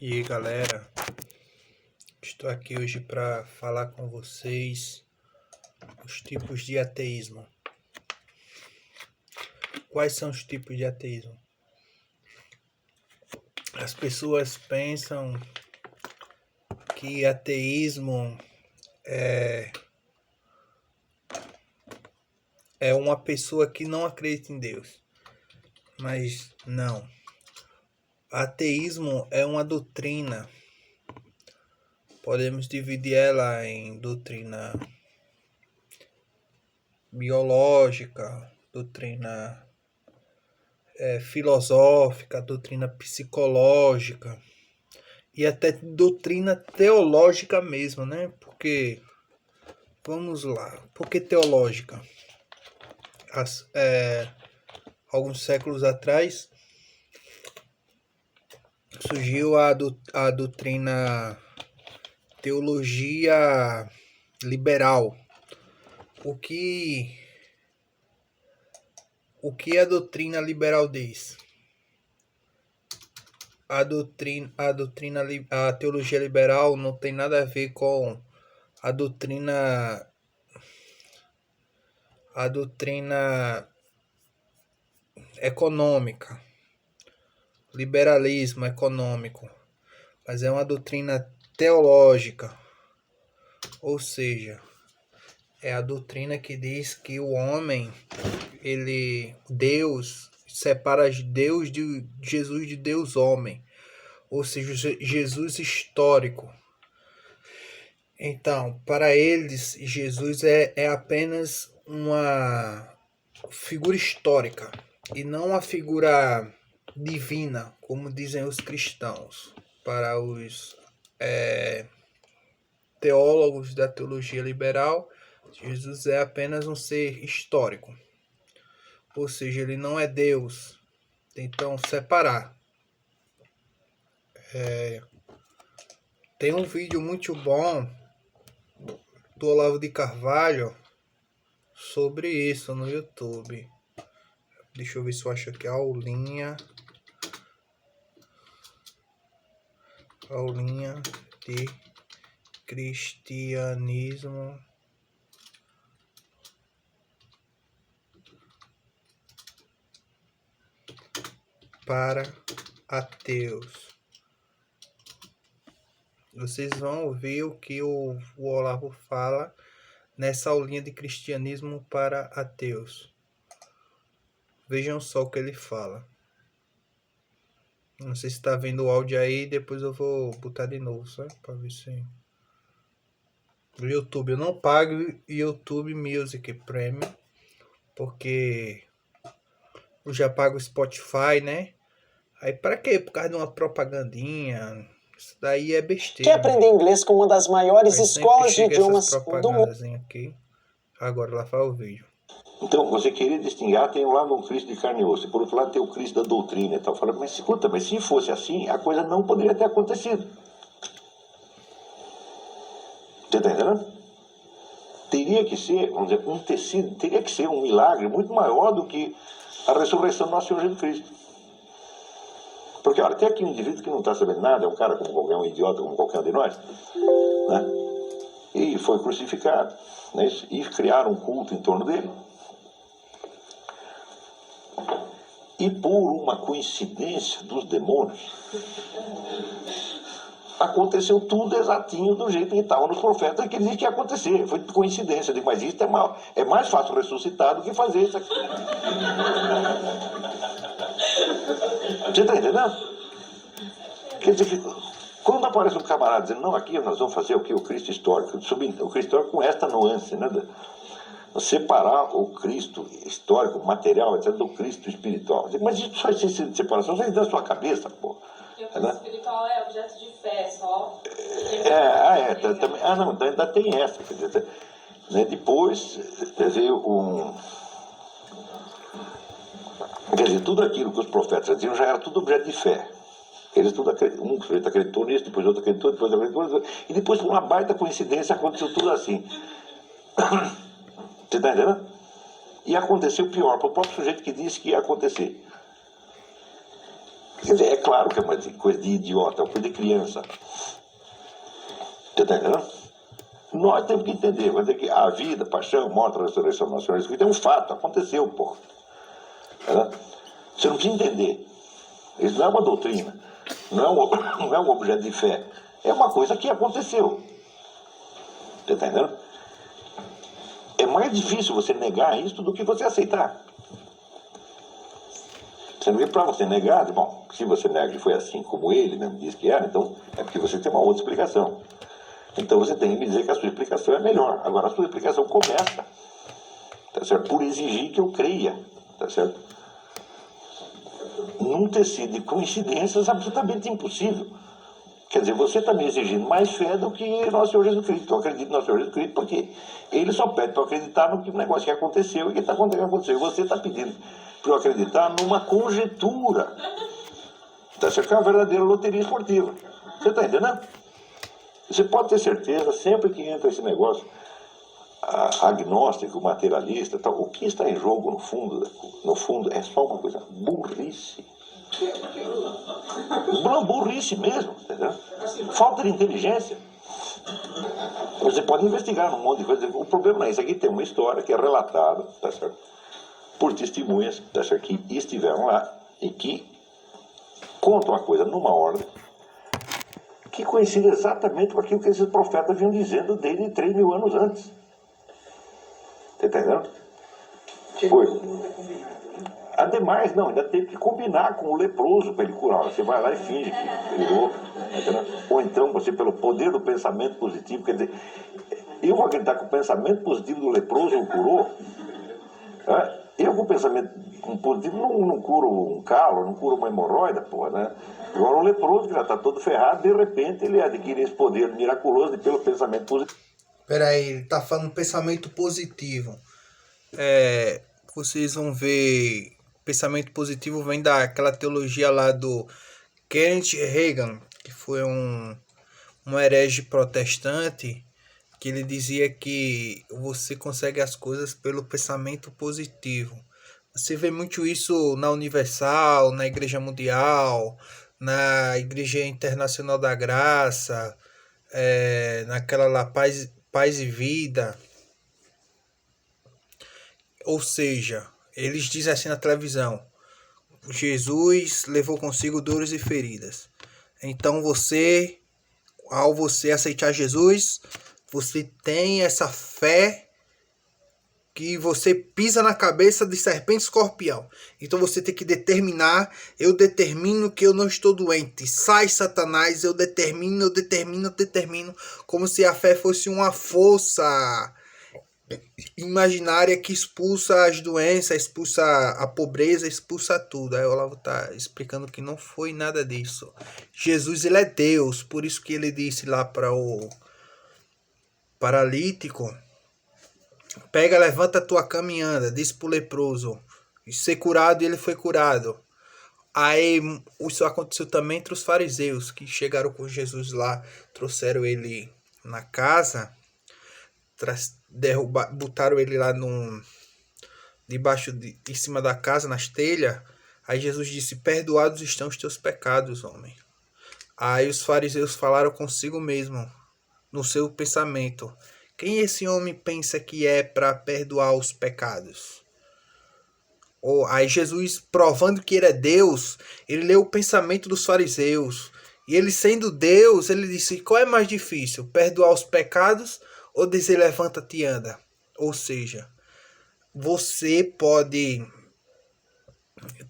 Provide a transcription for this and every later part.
E aí galera, estou aqui hoje para falar com vocês os tipos de ateísmo. Quais são os tipos de ateísmo? As pessoas pensam que ateísmo é uma pessoa que não acredita em Deus, mas não. Ateísmo é uma doutrina. Podemos dividir ela em doutrina biológica, doutrina filosófica, doutrina psicológica e até doutrina teológica mesmo, né? Porque, vamos lá, por que teológica? Alguns séculos atrás surgiu a doutrina teologia liberal. O que a doutrina liberal diz? A teologia liberal não tem nada a ver com a doutrina econômica, liberalismo econômico, mas é uma doutrina teológica, ou seja, é a doutrina que diz que o homem, Deus separa Deus de Jesus de Deus homem, ou seja, Jesus histórico. Então, para eles, Jesus é apenas uma figura histórica e não uma figura divina, como dizem os cristãos. Para os teólogos da teologia liberal, Jesus é apenas um ser histórico, ou seja, ele não é Deus. Então, separar. Tem um vídeo muito bom do Olavo de Carvalho sobre isso no YouTube. Deixa eu ver se eu acho aqui a aulinha de cristianismo para ateus. Vocês vão ouvir o que o Olavo fala nessa aulinha de cristianismo para ateus. Vejam só o que ele fala. Não sei se está vendo o áudio aí, depois eu vou botar de novo, sabe? Para ver se... O YouTube, eu não pago YouTube Music Premium, porque eu já pago Spotify, né? Aí para quê? Por causa de uma propagandinha. Isso daí é besteira. Quer aprender inglês com uma das maiores escolas de idiomas do mundo? Aqui. Agora lá faz o vídeo. Então, você querer distinguir, tem um lado um Cristo de carne e osso, e por outro lado tem o Cristo da doutrina e tal. Fala, mas escuta, mas se fosse assim, a coisa não poderia ter acontecido. Você está entendendo? Teria que ser, vamos dizer, um tecido, teria que ser um milagre muito maior do que a ressurreição do nosso Senhor Jesus Cristo. Porque, olha, tem aqui um indivíduo que não está sabendo nada, é um cara como qualquer um, idiota como qualquer um de nós, né? E foi crucificado, né? E criaram um culto em torno dele. E por uma coincidência dos demônios, aconteceu tudo exatinho do jeito que estava nos profetas que dizia que ia acontecer. Foi coincidência, mas isso é mais fácil ressuscitar do que fazer isso aqui. Você está entendendo? Quer dizer que quando aparece um camarada dizendo, não, aqui nós vamos fazer o que? O Cristo histórico. O Cristo histórico com esta nuance, né? Separar o Cristo histórico, material, etc., do Cristo espiritual. Mas isso só existe de separação, isso da sua cabeça, pô. Porque o Cristo espiritual é objeto de fé, só. Também, não, ainda tem essa. Quer dizer, né, depois, quer dizer, tudo aquilo que os profetas diziam já era tudo objeto de fé. Eles tudo um sujeito acreditou nisso, depois outro acreditou, depois acreditou, e depois, por uma baita coincidência, aconteceu tudo assim. Você está entendendo? E aconteceu pior, para o próprio sujeito que disse que ia acontecer. Quer dizer, é claro que é uma coisa de idiota, é uma coisa de criança. Você está entendendo? Nós temos que entender, vai dizer que a vida, paixão, morte, ressurreição do Nosso Senhor Jesus Cristo é um fato, aconteceu, porra. Você não precisa entender. Isso não é uma doutrina, não é um objeto de fé. É uma coisa que aconteceu. Você está entendendo? É mais difícil você negar isso do que você aceitar. Você não vê para você negar, bom, se você nega que foi assim como ele mesmo disse que era, então é porque você tem uma outra explicação. Então você tem que me dizer que a sua explicação é melhor. Agora a sua explicação começa, tá certo? Por exigir que eu creia, tá certo? Num tecido de coincidências absolutamente impossível. Quer dizer, você está me exigindo mais fé do que Nosso Senhor Jesus Cristo. Eu acredito no Nosso Senhor Jesus Cristo porque ele só pede para eu acreditar no negócio que aconteceu e que está acontecendo. Você está pedindo para eu acreditar numa conjectura. Tá certo? Que é uma verdadeira loteria esportiva. Você está entendendo? Você pode ter certeza, sempre que entra esse negócio agnóstico, materialista, tal, o que está em jogo no fundo é só uma coisa, burrice. Burrice mesmo, entendeu? Falta de inteligência. Você pode investigar num monte de coisa. O problema não é isso. Aqui tem uma história que é relatada, tá certo? Por testemunhas, tá certo? Que estiveram lá e que contam a coisa numa ordem que coincide exatamente com aquilo que esses profetas vinham dizendo desde 3.000 anos antes. Tá entendendo? Foi. Ademais, não, ainda teve que combinar com o leproso para ele curar. Você vai lá e finge que ele curou. Ou então, você, pelo poder do pensamento positivo, quer dizer, eu vou acreditar que o pensamento positivo do leproso o curou. Eu com o pensamento positivo não curo um calo, não curo uma hemorroida, porra, né? Agora o leproso, que já está todo ferrado, de repente ele adquire esse poder miraculoso pelo pensamento positivo. Peraí, ele tá falando pensamento positivo. Vocês vão ver, pensamento positivo vem daquela teologia lá do Kenneth Hagin, que foi um herege protestante, que ele dizia que você consegue as coisas pelo pensamento positivo. Você vê muito isso na Universal, na Igreja Mundial, na Igreja Internacional da Graça, naquela lá Paz e Vida. Ou seja, eles dizem assim na televisão: Jesus levou consigo dores e feridas. Então ao você aceitar Jesus, você tem essa fé que você pisa na cabeça de serpente e escorpião. Então você tem que determinar: eu determino que eu não estou doente. Sai, Satanás, eu determino. Como se a fé fosse uma força imaginária que expulsa as doenças, expulsa a pobreza, expulsa tudo. Aí o Olavo está explicando que não foi nada disso. Jesus, ele é Deus, por isso que ele disse lá para o paralítico: pega, levanta a tua cama e anda. Disse para o leproso ser curado, e ele foi curado. Aí isso aconteceu também entre os fariseus, que chegaram com Jesus lá, trouxeram ele na casa, botaram ele lá em cima da casa, nas telhas. Aí Jesus disse: perdoados estão os teus pecados, homem. Aí os fariseus falaram consigo mesmo, no seu pensamento: quem esse homem pensa que é para perdoar os pecados? Aí Jesus, provando que ele é Deus, ele leu o pensamento dos fariseus. E ele, sendo Deus, ele disse: qual é mais difícil, perdoar os pecados ou dizer levanta-te e anda? Ou seja, você pode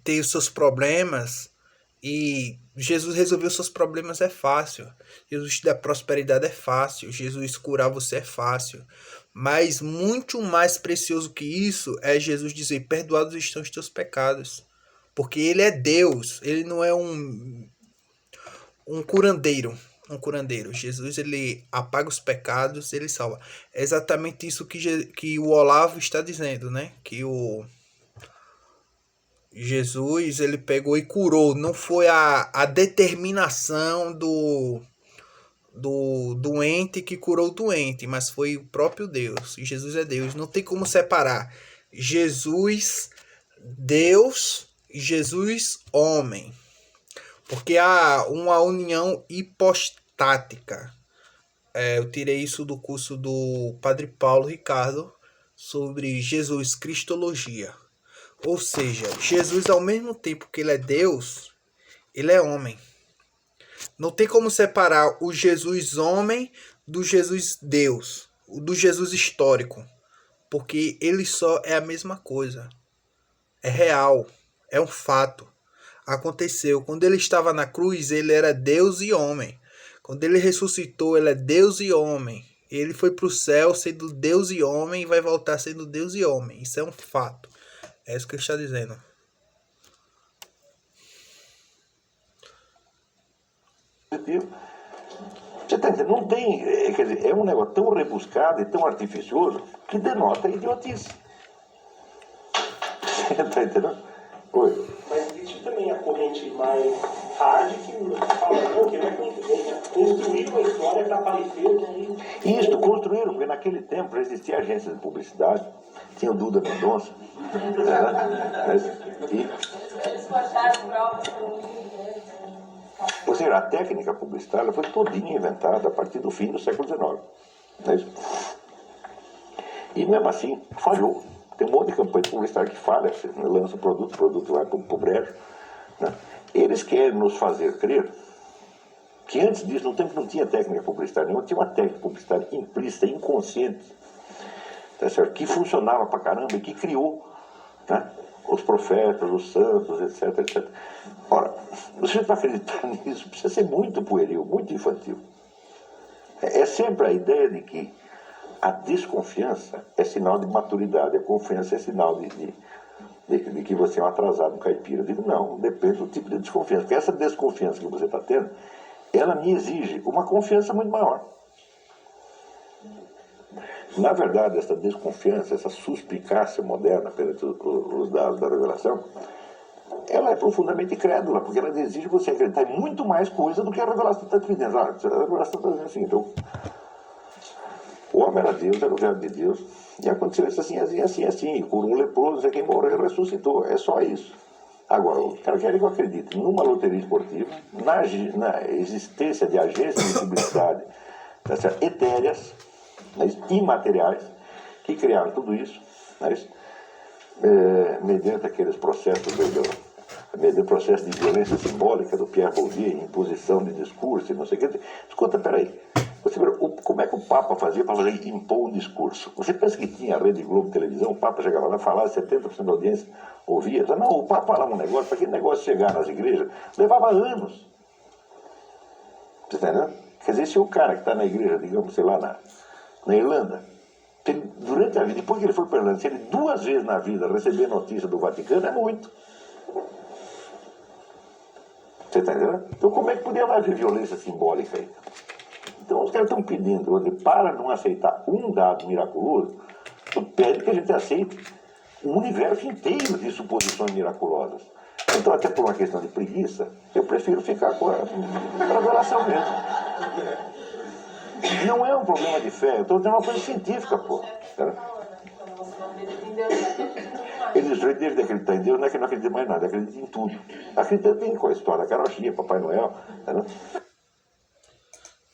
ter os seus problemas e Jesus resolver os seus problemas é fácil. Jesus te dá prosperidade é fácil. Jesus curar você é fácil. Mas muito mais precioso que isso é Jesus dizer: perdoados estão os teus pecados. Porque ele é Deus, ele não é um curandeiro. Jesus, ele apaga os pecados, ele salva. É exatamente isso que o Olavo está dizendo, né? Que o Jesus, ele pegou e curou. Não foi a determinação do doente que curou o doente, mas foi o próprio Deus. E Jesus é Deus. Não tem como separar Jesus, Deus, e Jesus, homem. Porque há uma união hipostática. Eu tirei isso do curso do Padre Paulo Ricardo sobre Jesus, Cristologia. Ou seja, Jesus, ao mesmo tempo que ele é Deus, ele é homem. Não tem como separar o Jesus homem do Jesus Deus, do Jesus histórico, porque ele só é a mesma coisa. É real, é um fato. Aconteceu. Quando ele estava na cruz, ele era Deus e homem. Quando ele ressuscitou, ele é Deus e homem. Ele foi para o céu sendo Deus e homem e vai voltar sendo Deus e homem. Isso é um fato. É isso que ele está dizendo. Você tá entendendo? Não tem. Quer dizer, é um negócio tão rebuscado e tão artificioso que denota idiotice. Você tá entendendo? Oi. Mas existe também a corrente mais hard que fala, não, que não é construir uma história para parecer que... Isso, construíram, porque naquele tempo já existia agência de publicidade, tinha o Duda Mendonça. Eles cortaram provas com Ou seja, a técnica publicitária foi todinha inventada a partir do fim do século XIX. Não é isso? E mesmo assim, falhou. Tem um monte de campanha publicitária que falha, você lança o produto vai para o brejo. Né? Eles querem nos fazer crer que antes disso, no tempo não tinha técnica publicitária nenhuma, tinha uma técnica publicitária implícita, inconsciente, tá certo? Que funcionava pra caramba e que criou, né? Os profetas, os santos, etc, etc. Ora, você vai acreditar nisso, precisa ser muito pueril, muito infantil. É sempre a ideia de que a desconfiança é sinal de maturidade, a confiança é sinal de que você é um atrasado, um caipira. Eu digo, não, depende do tipo de desconfiança. Porque essa desconfiança que você está tendo, ela me exige uma confiança muito maior. Na verdade, essa desconfiança, essa suspicácia moderna perante os dados da revelação, ela é profundamente crédula, porque ela exige você acreditar em muito mais coisa do que a revelação está te dizendo. A revelação está dizendo assim, então, o homem era Deus, era o verbo de Deus, e aconteceu isso assim, assim, assim, assim, por um leproso, quem morreu ressuscitou, é só isso. Agora, o cara quer que eu acredite numa loteria esportiva, na existência de agências de publicidade etéreas, imateriais, que criaram tudo isso, mediante aqueles processos mediante o processo de violência simbólica do Pierre Bourdieu, imposição de discurso e não sei o que. Escuta, peraí, como é que o Papa fazia para impor um discurso? Você pensa que tinha a Rede Globo Televisão, o Papa chegava lá, falava, 70% da audiência ouvia? Não, o Papa falava um negócio, para aquele negócio chegar nas igrejas, levava anos. Você está entendendo? Quer dizer, se o cara que está na igreja, digamos, sei lá, na Irlanda, durante a vida, depois que ele foi para a Irlanda, se ele 2 vezes na vida receber notícia do Vaticano, é muito. Você está entendendo? Então como é que podia haver violência simbólica aí? Então os caras estão pedindo, para não aceitar um dado miraculoso, pede que a gente aceite um universo inteiro de suposições miraculosas. Então, até por uma questão de preguiça, eu prefiro ficar com a revelação mesmo. Não é um problema de fé, eu estou dizendo uma coisa científica, pô. Eles deixam de acreditar em Deus, não é que não acreditam mais nada, acreditam em tudo. Acreditam em qual história, carochinha, Papai Noel. Né?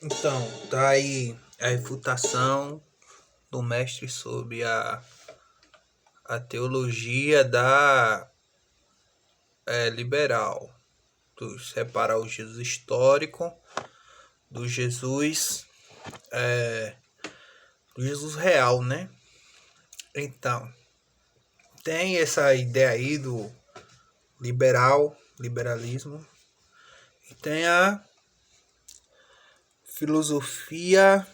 Então, tá aí a refutação do mestre sobre a teologia da liberal, separar o Jesus histórico do Jesus real, né? Então, tem essa ideia aí do liberalismo, e tem a filosofia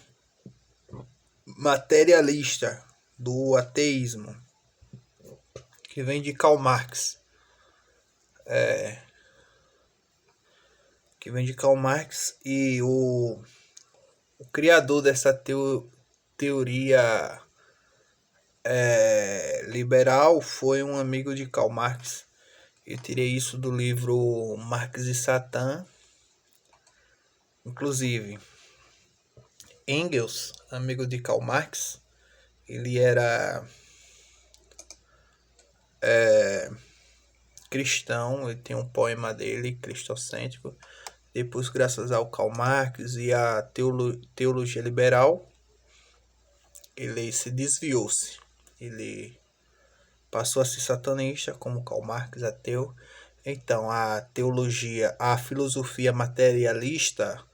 materialista do ateísmo, que vem de Karl Marx. E o criador dessa teoria liberal foi um amigo de Karl Marx. Eu tirei isso do livro Marx e Satã. Inclusive, Engels, amigo de Karl Marx, ele era cristão, ele tem um poema dele, cristocêntrico. Depois, graças ao Karl Marx e à teologia liberal, ele se desviou-se. Ele passou a ser satanista, como Karl Marx, ateu. Então, a filosofia materialista,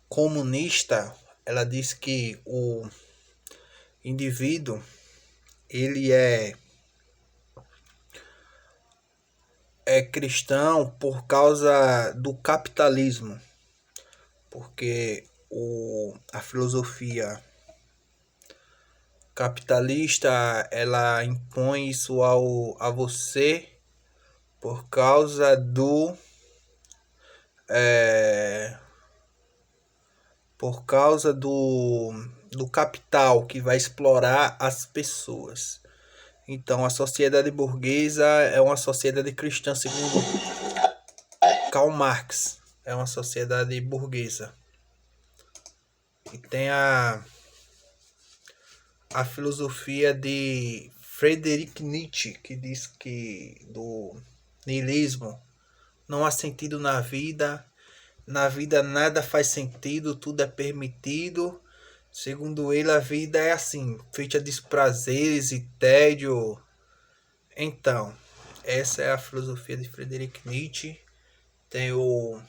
comunista, ela diz que o indivíduo, ele é cristão por causa do capitalismo, porque a filosofia capitalista, ela impõe isso a você por causa do capital que vai explorar as pessoas. Então, a sociedade burguesa é uma sociedade cristã, segundo Karl Marx. É uma sociedade burguesa. E tem a filosofia de Friedrich Nietzsche, que diz que do niilismo, não há sentido na vida nada faz sentido, tudo é permitido. Segundo ele, a vida é assim, feita de prazeres e tédio. Então, essa é a filosofia de Friedrich Nietzsche. Tem o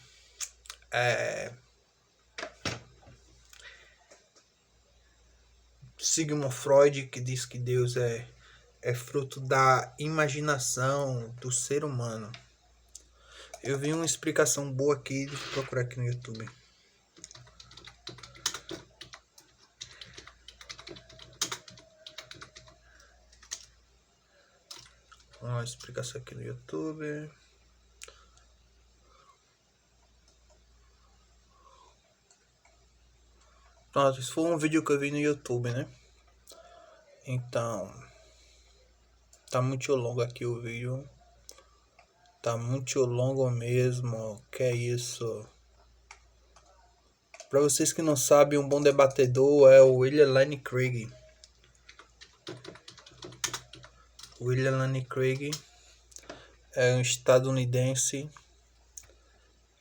Sigmund Freud, que diz que Deus é fruto da imaginação do ser humano. Eu vi uma explicação boa aqui, deixa eu procurar aqui no YouTube. Uma explicação aqui no YouTube. Pronto, isso foi um vídeo que eu vi no YouTube, né? Então, tá muito longo aqui o vídeo. Tá muito longo mesmo. Que é isso? Para vocês que não sabem, um bom debatedor é o William Lane Craig. William Lane Craig é um estadunidense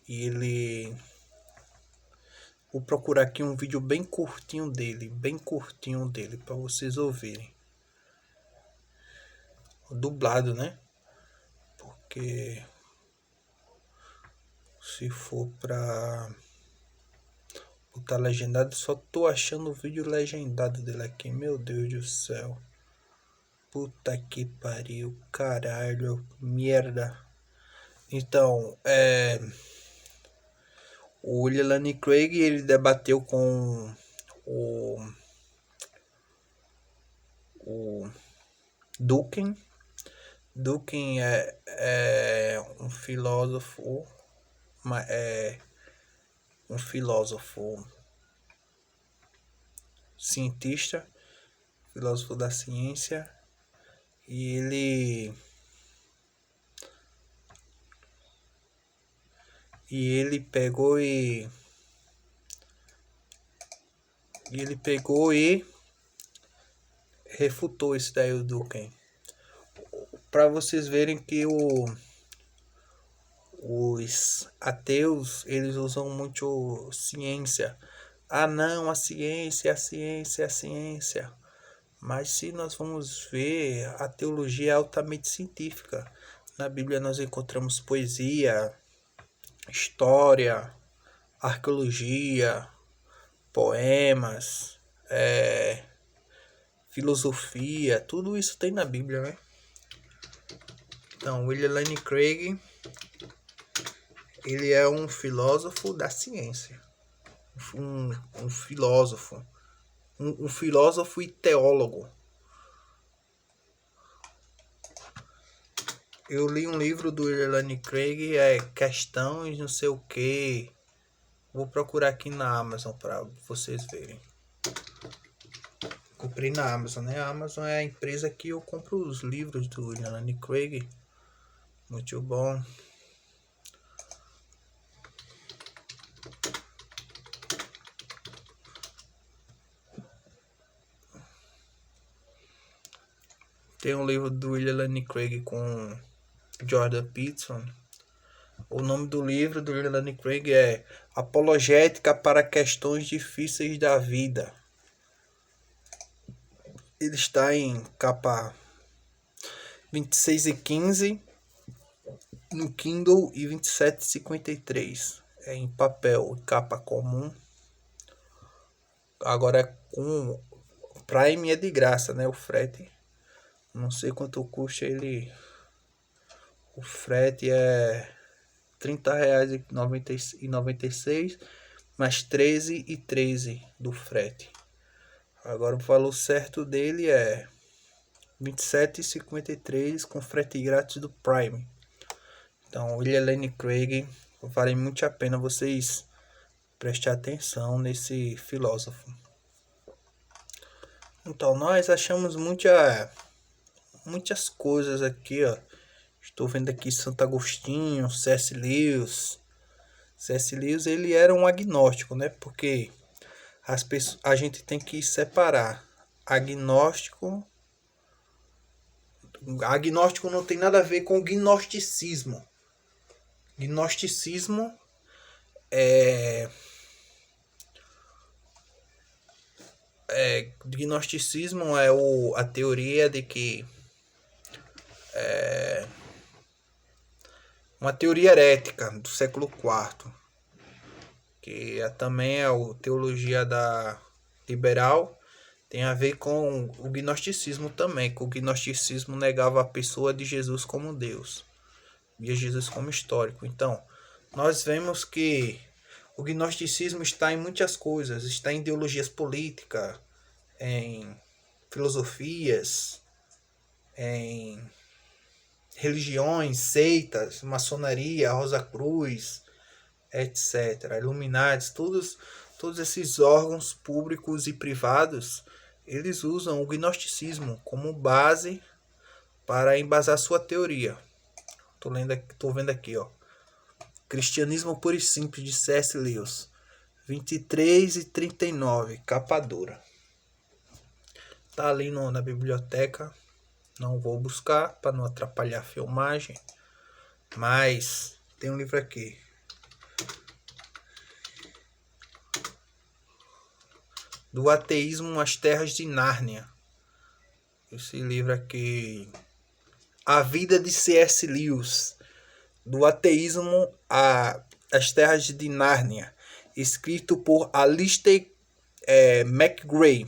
e ele... Vou procurar aqui um vídeo bem curtinho dele para vocês ouvirem. Dublado, né? Porque se for pra botar legendado, só tô achando o vídeo legendado dele aqui. Meu Deus do céu. Puta que pariu, caralho, merda. Então, o William Lane Craig, ele debateu com o Durkheim. Durkheim é um filósofo, cientista, filósofo da ciência, e ele pegou e refutou isso daí, o Durkheim, para vocês verem que os ateus, eles usam muito ciência. Ah não, a ciência. Mas se nós vamos ver, a teologia é altamente científica. Na Bíblia nós encontramos poesia, história, arqueologia, poemas, filosofia, tudo isso tem na Bíblia, né? Então, William Lane Craig, ele é um filósofo da ciência, um filósofo e teólogo. Eu li um livro do William Lane Craig, Questões não sei o que. Vou procurar aqui na Amazon para vocês verem. Comprei na Amazon, né? A Amazon é a empresa que eu compro os livros do William Lane Craig. Muito bom. Tem um livro do William Lane Craig com Jordan Peterson. O nome do livro do Lenny Craig é Apologética para Questões Difíceis da Vida. Ele está em capa 26,15 no Kindle e 27,53 em papel, capa comum. Agora com Prime é de graça, né? O frete. Não sei quanto custa ele. O frete é R$30,96 mais R$13,13 do frete. Agora o valor certo dele é R$27,53 com frete grátis do Prime. Então, William Lane Craig, vale muito a pena vocês prestar atenção nesse filósofo. Então, nós achamos muitas coisas aqui, ó. Estou vendo aqui Santo Agostinho, C.S. Lewis. C.S. Lewis, ele era um agnóstico, né? Porque a gente tem que separar agnóstico não tem nada a ver com gnosticismo. Gnosticismo é a teoria de que uma teoria herética do século IV, que também é a teologia da liberal, tem a ver com o gnosticismo também, que o gnosticismo negava a pessoa de Jesus como Deus, via Jesus como histórico. Então, nós vemos que o gnosticismo está em muitas coisas, está em ideologias políticas, em filosofias, em religiões, seitas, maçonaria, Rosa Cruz, etc., Illuminati, todos esses órgãos públicos e privados, eles usam o gnosticismo como base para embasar sua teoria. Tô vendo aqui, ó. Cristianismo Puro e Simples, de C.S. Lewis, 23,39, capa dura. Tá ali na biblioteca. Não vou buscar para não atrapalhar a filmagem, mas tem um livro aqui. Do Ateísmo às Terras de Nárnia. Esse livro aqui, A Vida de C.S. Lewis, do Ateísmo às Terras de Nárnia, escrito por Alistair McGray.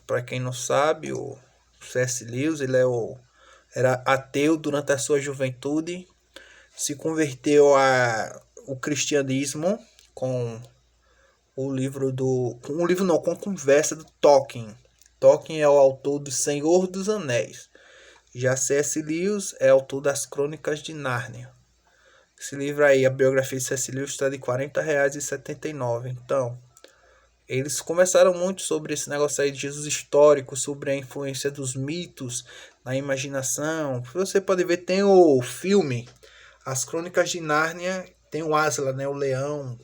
Para quem não sabe, o C.S. Lewis, ele era ateu durante a sua juventude, se converteu ao cristianismo com com conversa do Tolkien. Tolkien é o autor do Senhor dos Anéis. Já C.S. Lewis é autor das Crônicas de Nárnia. Esse livro aí, a biografia de C.S. Lewis, está de R$40,79. Então, eles conversaram muito sobre esse negócio aí de Jesus histórico, sobre a influência dos mitos na imaginação. Você pode ver, tem o filme As Crônicas de Nárnia, tem o Aslan, né, o leão.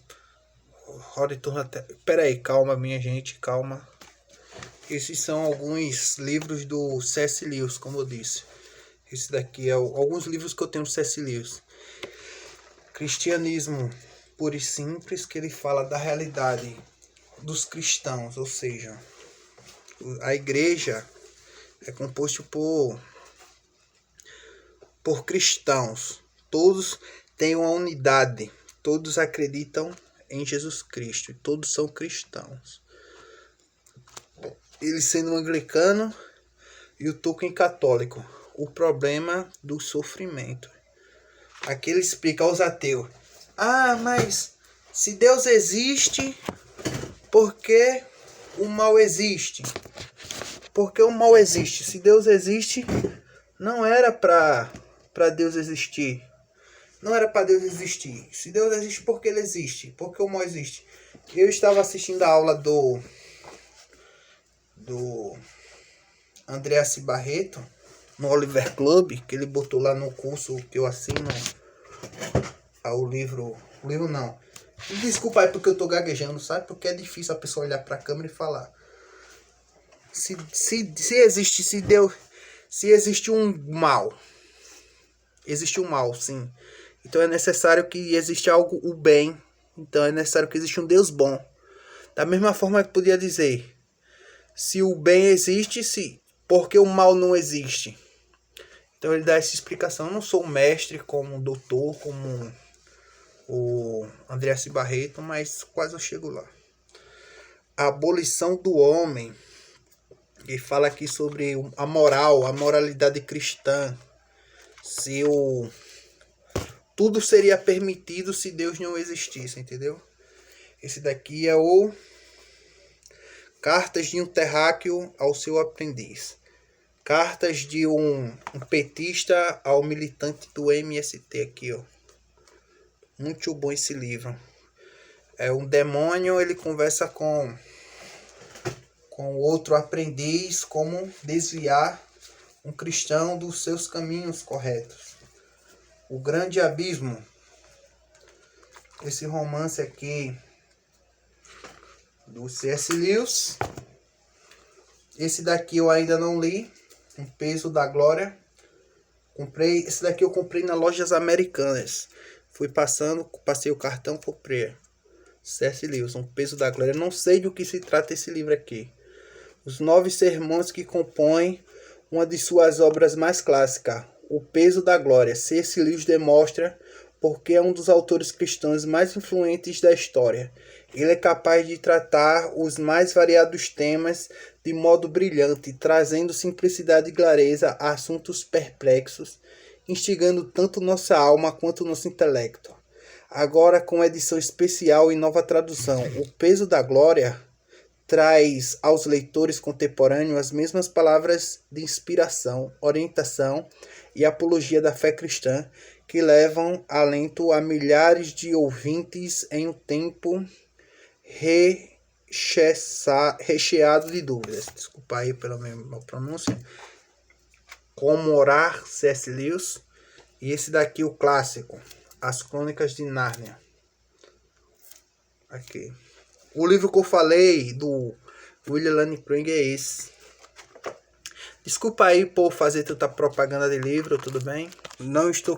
Pera aí, calma, minha gente, calma. Esses são alguns livros do C.S. Lewis, como eu disse. Esse daqui é alguns livros que eu tenho do C.S. Lewis. Cristianismo Puro e Simples, que ele fala da realidade dos cristãos, ou seja, a igreja é composta por cristãos. Todos têm uma unidade, todos acreditam em Jesus Cristo, e todos são cristãos. Ele sendo um anglicano e o Tolkien católico. O problema do sofrimento. Aqui ele explica aos ateus: mas se Deus existe, por que o mal existe? Porque o mal existe. Se Deus existe, não era para Deus existir. Não era para Deus existir. Se Deus existe, por que ele existe? Porque o mal existe. Eu estava assistindo a aula do Andreas Barreto no Oliver Club, que ele botou lá no curso que eu assino, o livro não. Desculpa aí porque eu tô gaguejando, sabe? Porque é difícil a pessoa olhar para a câmera e falar. Se existe um mal, existe o mal, sim. Então é necessário que exista algo, o bem. Então é necessário que exista um Deus bom. Da mesma forma que podia dizer, se o bem existe, sim, por que o mal não existe? Então ele dá essa explicação. Eu não sou um mestre como um doutor, como o Andreas Barreto, mas quase eu chego lá. A abolição do homem. Ele fala aqui sobre a moral, a moralidade cristã. Tudo seria permitido se Deus não existisse, entendeu? Esse daqui é o Cartas de um Terráqueo ao seu aprendiz. Cartas de um petista ao militante do MST aqui, ó. Muito bom esse livro. É um demônio, ele conversa com outro aprendiz como desviar um cristão dos seus caminhos corretos. O Grande Abismo. Esse romance aqui do C.S. Lewis. Esse daqui eu ainda não li. Um Peso da Glória. Esse daqui eu comprei nas lojas americanas. Fui passei o cartão, comprei. C.S. Lewis, Um Peso da Glória. Não sei do que se trata esse livro aqui. Os 9 sermões que compõem uma de suas obras mais clássicas, O Peso da Glória. C.S. Lewis demonstra porque é um dos autores cristãos mais influentes da história. Ele é capaz de tratar os mais variados temas de modo brilhante, trazendo simplicidade e clareza a assuntos perplexos, instigando tanto nossa alma quanto nosso intelecto. Agora, com edição especial e nova tradução, O Peso da Glória traz aos leitores contemporâneos as mesmas palavras de inspiração, orientação e apologia da fé cristã que levam alento a milhares de ouvintes em um tempo recheado de dúvidas. Desculpa aí pela minha pronúncia. Como Orar, C.S. Lewis. E esse daqui, o clássico, As Crônicas de Nárnia. Aqui. O livro que eu falei do William Lane Craig é esse. Desculpa aí por fazer tanta propaganda de livro, tudo bem? Não estou